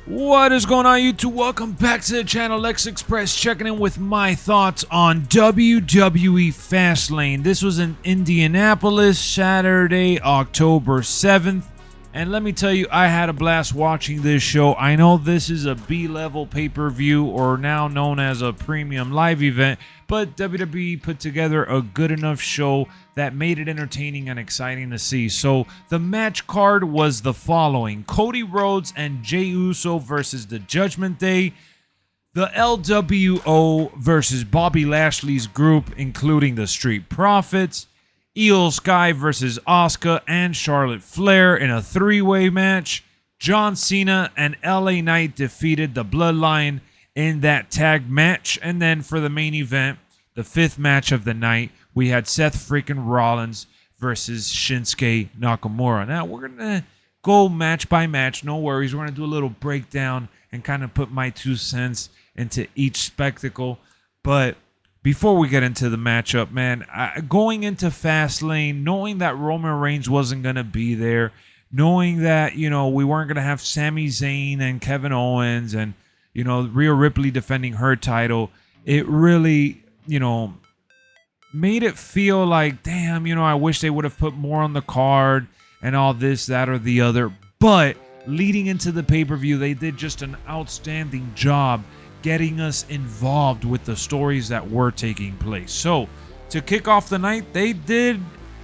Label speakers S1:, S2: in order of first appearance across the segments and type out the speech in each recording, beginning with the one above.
S1: What is going on, YouTube? Welcome back to the channel. LexxExpress checking in with my thoughts on WWE Fastlane. This was in Indianapolis, Saturday, October 7th. And let me tell you, I had a blast watching this show. I know this is a B-level pay-per-view, or now known as a premium live event, but WWE put together a good enough show that made it entertaining and exciting to see. So the match card was the following: Cody Rhodes and Jey Uso versus the Judgment Day, the LWO versus Bobby Lashley's group, including the Street Profits, Io Sky versus Asuka and Charlotte Flair in a three-way match. John Cena and LA Knight defeated the Bloodline in that tag match. And then for the main event, the fifth match of the night, we had Seth freaking Rollins versus Shinsuke Nakamura. Now, we're going to go match by match. No worries. We're going to do a little breakdown and kind of put my 2 cents into each spectacle. But before we get into the matchup, man, going into Fastlane, knowing that Roman Reigns wasn't going to be there, knowing that, we weren't going to have Sami Zayn and Kevin Owens and, Rhea Ripley defending her title, it really, made it feel like, damn, I wish they would have put more on the card and all this, that, or the other. But leading into the pay-per-view, they did just an outstanding job getting us involved with the stories that were taking place. So, to kick off the night, they did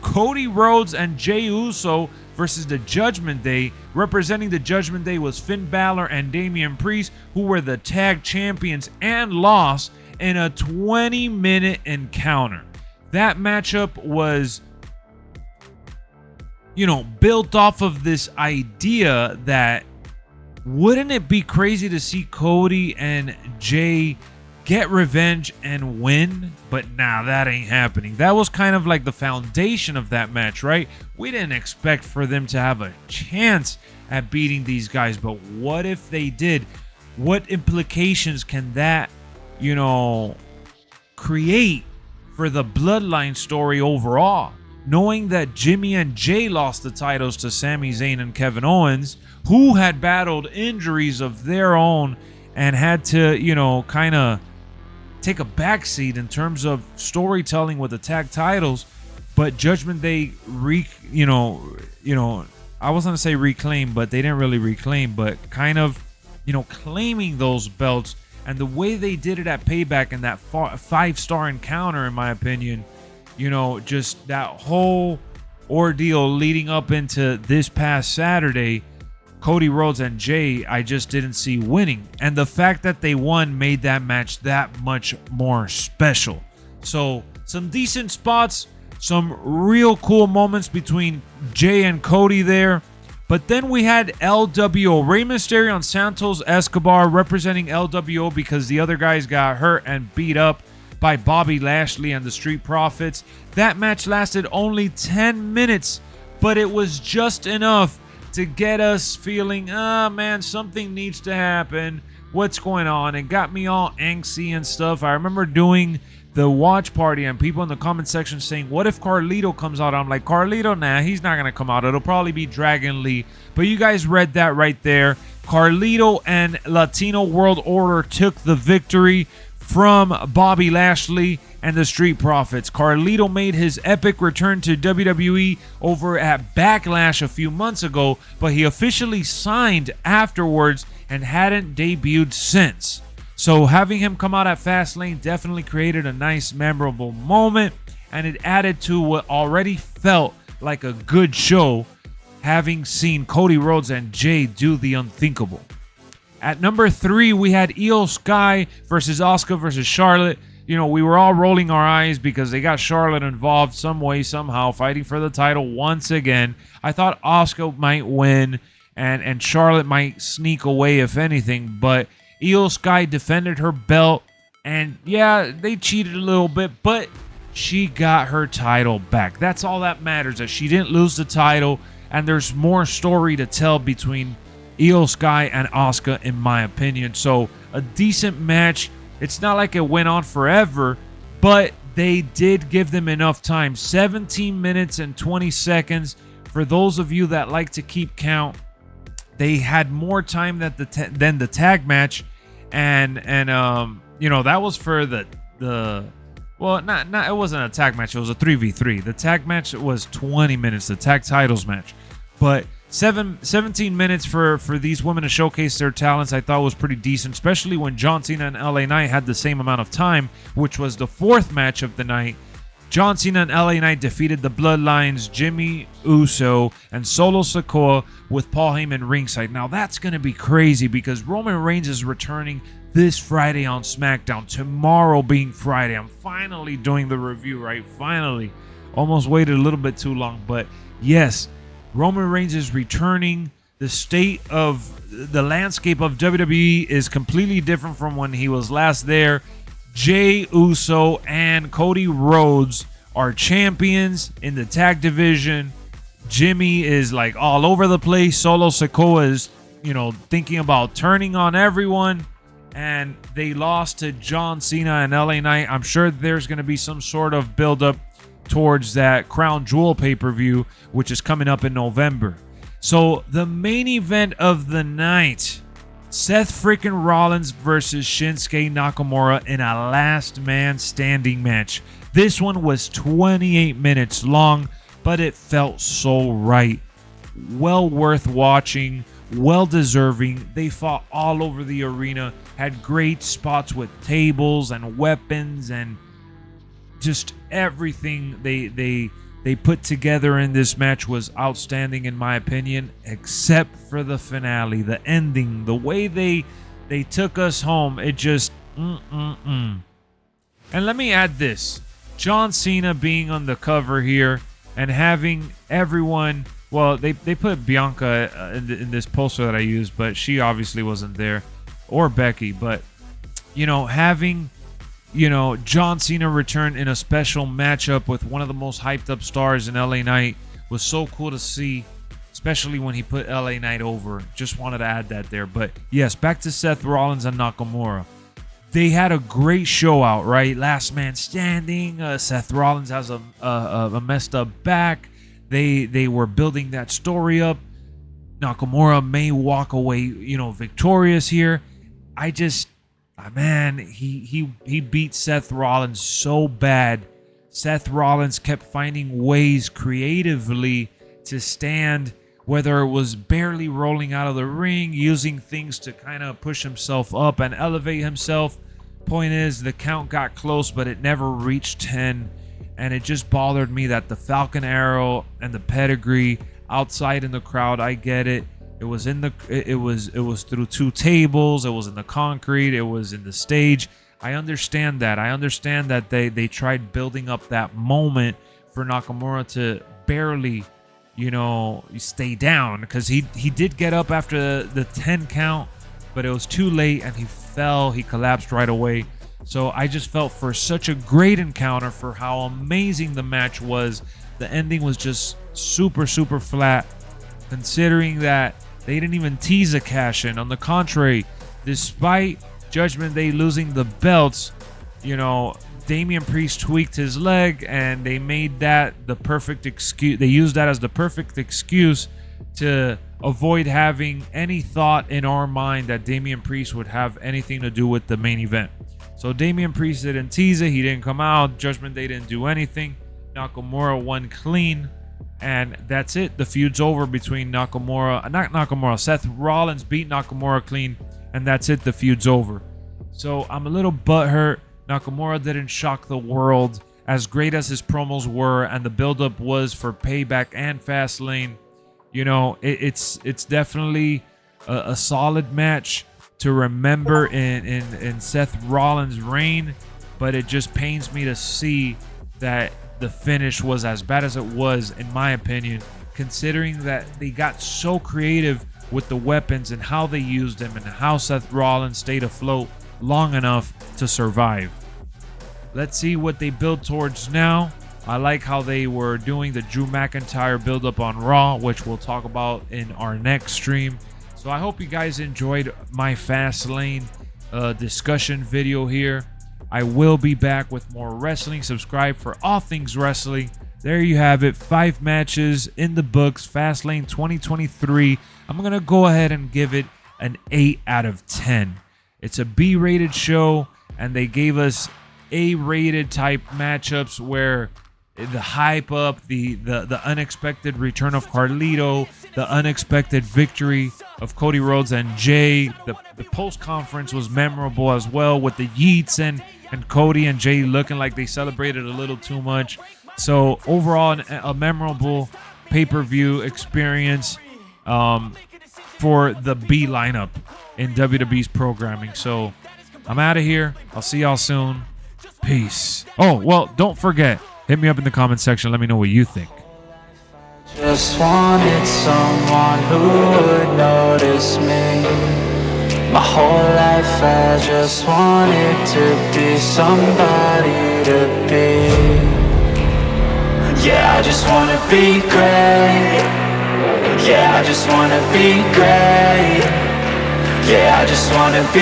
S1: Cody Rhodes and Jey Uso versus the Judgment Day. Representing the Judgment Day was Finn Balor and Damian Priest, who were the tag champions and lost in a 20-minute encounter. That matchup was, built off of this idea that wouldn't it be crazy to see Cody and Jey get revenge and win? But nah, that ain't happening. That was kind of like the foundation of that match, right? We didn't expect for them to have a chance at beating these guys, but what if they did? What implications can that, create for the Bloodline story overall? Knowing that Jimmy and Jay lost the titles to Sami Zayn and Kevin Owens, who had battled injuries of their own and had to, kind of take a backseat in terms of storytelling with the tag titles. But Judgment Day, I was going to say reclaim, but they didn't really reclaim, but kind of, claiming those belts. And the way they did it at Payback in that 5-star encounter, in my opinion, just that whole ordeal leading up into this past Saturday, Cody Rhodes and Jey, I just didn't see winning. And the fact that they won made that match that much more special. So, some decent spots, some real cool moments between Jey and Cody there. But then we had LWO, Rey Mysterio and Santos Escobar representing LWO because the other guys got hurt and beat up by Bobby Lashley and the Street Profits. That match lasted only 10 minutes, but it was just enough to get us feeling, man, something needs to happen. What's going on? It got me all angsty and stuff. I remember doing the watch party and people in the comment section saying, what if Carlito comes out? I'm like, Carlito, nah, he's not going to come out. It'll probably be Dragon Lee. But you guys read that right there. Carlito and Latino World Order took the victory from Bobby Lashley and the Street Profits. Carlito made his epic return to WWE over at Backlash a few months ago, but he officially signed afterwards and hadn't debuted since. So having him come out at Fastlane definitely created a nice, memorable moment, and it added to what already felt like a good show, having seen Cody Rhodes and Jey do the unthinkable. At number 3, we had Io Sky versus Asuka versus Charlotte. We were all rolling our eyes because they got Charlotte involved some way, somehow, fighting for the title once again. I thought Asuka might win and Charlotte might sneak away, if anything. But Io Sky defended her belt. And, yeah, they cheated a little bit, but she got her title back. That's all that matters, that she didn't lose the title. And there's more story to tell between Io Sky and Asuka, in my opinion. So, a decent match. It's not like it went on forever, but they did give them enough time. 17 minutes and 20 seconds. For those of you that like to keep count, they had more time than the tag match, and you know, that was for the well, not it wasn't a tag match, it was a 3v3. The tag match was 20 minutes, the tag titles match, but 17 minutes for these women to showcase their talents, I thought was pretty decent, especially when John Cena and LA Knight had the same amount of time, which was the fourth match of the night. John Cena and LA Knight defeated the Bloodlines, Jimmy Uso, and Solo Sikoa with Paul Heyman ringside. Now that's going to be crazy because Roman Reigns is returning this Friday on SmackDown. Tomorrow being Friday. I'm finally doing the review, right? Finally. Almost waited a little bit too long, but yes, Roman Reigns is returning. The state of the landscape of WWE is completely different from when he was last there. Jey Uso and Cody Rhodes are champions in the tag division. Jimmy is like all over the place. Solo Sikoa is, you know, thinking about turning on everyone. And they lost to John Cena and LA Knight. I'm sure there's going to be some sort of build-up towards that Crown Jewel pay-per-view, which is coming up in November. So the main event of the night, Seth freaking Rollins versus Shinsuke Nakamura in a last man standing match. This one was 28 minutes long, but it felt so right. Well worth watching, well deserving. They fought all over the arena, had great spots with tables and weapons and just everything they put together in this match was outstanding in my opinion, except for the finale, the ending, the way they took us home. It just And let me add this. John Cena being on the cover here and having everyone, well, they put Bianca in this poster that I used, but she obviously wasn't there, or Becky, but you know, having, you know, John Cena return in a special matchup with one of the most hyped up stars in LA Knight was so cool to see, especially when he put LA Knight over. Just wanted to add that there. But yes, back to Seth Rollins and Nakamura. They had a great show out, right? Last man standing. Seth Rollins has a messed up back. They were building that story up. Nakamura may walk away, you know, victorious here. Man, he beat Seth Rollins so bad. Seth Rollins kept finding ways creatively to stand, whether it was barely rolling out of the ring, using things to kind of push himself up and elevate himself. Point is, the count got close, but it never reached 10, and it just bothered me that the Falcon Arrow and the pedigree outside in the crowd, I get it. It was through two tables. It was in the concrete. It was in the stage. I understand that. I understand that they tried building up that moment for Nakamura to barely, you know, stay down, because he did get up after the 10 count, but it was too late and he fell. He collapsed right away. So I just felt for such a great encounter, for how amazing the match was, the ending was just super, super flat, considering that they didn't even tease a cash-in. On the contrary, despite Judgment Day losing the belts, you know, Damian Priest tweaked his leg, and they made that the perfect excuse. They used that as the perfect excuse to avoid having any thought in our mind that Damian Priest would have anything to do with the main event. So Damian Priest didn't tease it. He didn't come out. Judgment Day didn't do anything. Nakamura won clean. And that's it. The feud's over between Seth Rollins beat Nakamura clean, and that's it. The feud's over. So I'm a little butthurt. Nakamura didn't shock the world. As great as his promos were and the build-up was for Payback and Fastlane, you know, it's definitely a solid match to remember in Seth Rollins' reign, but it just pains me to see that the finish was as bad as it was, in my opinion, considering that they got so creative with the weapons and how they used them and how Seth Rollins stayed afloat long enough to survive. Let's see what they build towards now. I like how they were doing the Drew McIntyre build-up on Raw, which we'll talk about in our next stream. So I hope you guys enjoyed my Fastlane discussion video here. I will be back with more wrestling. Subscribe for all things wrestling. there you have it. 5 matches in the books. Fastlane 2023. I'm going to go ahead and give it an 8 out of 10. It's a B-rated show, and they gave us A-rated type matchups where the hype up, the unexpected return of Carlito, the unexpected victory of Cody Rhodes and Jay. The post-conference was memorable as well, with the Yeets and Cody and Jay looking like they celebrated a little too much. So overall, a memorable pay-per-view experience for the B lineup in WWE's programming. So I'm out of here. I'll see y'all soon. Peace. Oh, well, don't forget, hit me up in the comment section. Let me know what you think.
S2: Just wanted someone who would notice me. My whole life I just wanted to be somebody to be. Yeah, I just wanna be great. Yeah, I just wanna be great. Yeah, I just wanna be